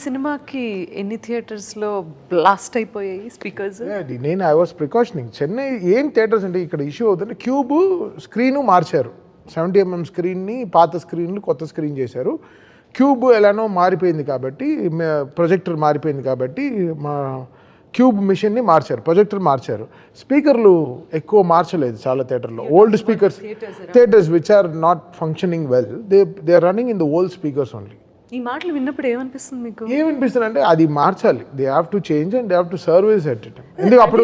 సినిమాకి ఎన్ని థియేటర్స్లో బ్లాస్ట్ అయిపోయాయి స్పీకర్స్? నేను ఐ వాస్ ప్రికాషనింగ్. చెన్నై ఏం థియేటర్స్ అంటే ఇక్కడ ఇష్యూ అవుతుంది. క్యూబ్ స్క్రీను మార్చారు, 70mm స్క్రీన్ని పాత స్క్రీన్లు కొత్త స్క్రీన్ చేశారు. క్యూబ్ ఎలానో మారిపోయింది కాబట్టి, ప్రొజెక్టర్ మారిపోయింది కాబట్టి మా క్యూబ్ మిషన్ని మార్చారు, ప్రొజెక్టర్ మార్చారు. స్పీకర్లు ఎక్కువ మార్చలేదు చాలా థియేటర్లో. Old speakers theaters which are not functioning well, they are running in the old speakers only. ఈ మాటలు విన్నప్పుడు ఏమనిపిస్తుంది మీకు? ఏమనిపిస్తుంది అంటే అది మార్చాలి. They have to change and they have to service at it. ఎందుకు అప్పుడు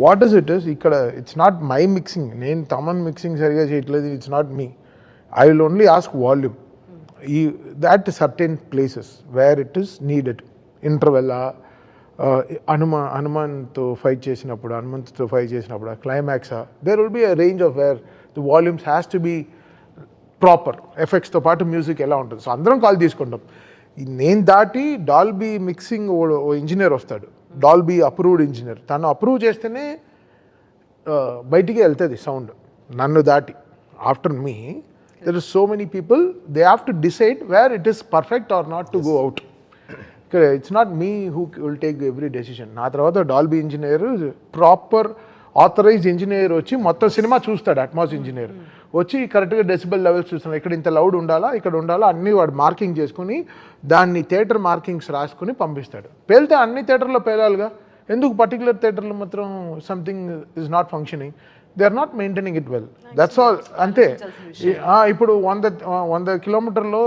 వాట్ ఇస్ ఇట్ ఇస్ ఇక్కడ ఇట్స్ నాట్ మై మిక్సింగ్. నేను తమన్ మిక్సింగ్ సరిగా చేయట్లేదు, it's not me. I will only ask volume that certain places where it is needed. ఇంటర్వెల్లా, హనుమాన్తో fight చేసినప్పుడు, హనుమంతుతో ఫైట్ చేసినప్పుడు, క్లైమాక్సా, there will be a range of where the volumes has to be proper. ఎఫెక్ట్స్తో పాటు మ్యూజిక్ ఎలా ఉంటుంది. సో అందరం కాల్ తీసుకుంటాం. నేను దాటి డాల్బీ మిక్సింగ్ ఓ ఇంజనీర్ వస్తాడు, డాల్బీ అప్రూవ్డ్ ఇంజనీర్. తను అప్రూవ్ చేస్తేనే బయటికి వెళ్తుంది సౌండ్. నన్ను దాటి after me there are so many people, they have to decide where it is perfect or not to go out. It's not me who will take every decision. నా తర్వాత Dolby engineer, proper authorized engineer వచ్చి మొత్తం cinema చూస్తాడు. Atmos engineer వచ్చి కరెక్ట్గా decibel levels చూస్తున్నాడు. ఇక్కడ ఇంత లౌడ్ ఉండాలా, ఇక్కడ ఉండాలా, అన్నీ వాడు మార్కింగ్ చేసుకుని దాన్ని థియేటర్ మార్కింగ్స్ రాసుకుని పంపిస్తాడు. పేలితే అన్ని థియేటర్లో పేలాలిగా. ఎందుకు పర్టికులర్ థియేటర్లో మాత్రం something is not functioning? They are not maintaining it well, that's all. అంతే. ఇప్పుడు 100 కిలోమీటర్లో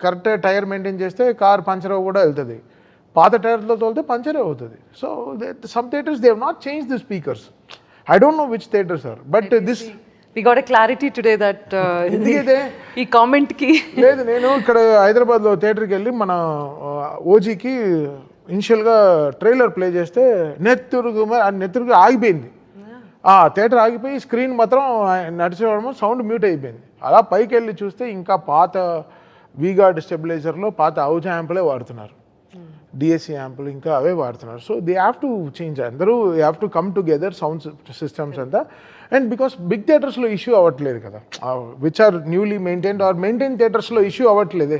కరెక్ట్ టైర్ మెయింటైన్ చేస్తే కార్ పంచర్ కూడా వెళ్తుంది. పాత టైర్లో తోలితే పంచరే అవుతుంది. So some theatres they have not change the speakers. I don't know which theatres are, but this we got a clarity today that ఎందుకైతే ఈ కామెంట్ కి లేదు. నేను ఇక్కడ హైదరాబాద్లో థియేటర్కి వెళ్ళి మన ఓజీకి ఇనిషియల్గా ట్రైలర్ ప్లే చేస్తే నెత్తురుగా ఆగిపోయింది. థియేటర్ ఆగిపోయి స్క్రీన్ మాత్రం నడిచేవాడమో సౌండ్ మ్యూట్ అయిపోయింది. అలా పైకి వెళ్ళి చూస్తే ఇంకా పాత వీగార్డ్ స్టెబిలైజర్లో పాత అవుజ్ యాంపులే వాడుతున్నారు, డిఎస్సి యాంపులు ఇంకా అవే వాడుతున్నారు. So they have to change. అందరూ have to come together sound systems అంతా. అండ్ బికాస్ బిగ్ థియేటర్స్లో ఇష్యూ అవ్వట్లేదు కదా, which are newly maintained or maintain థియేటర్స్లో ఇష్యూ అవ్వట్లేదే.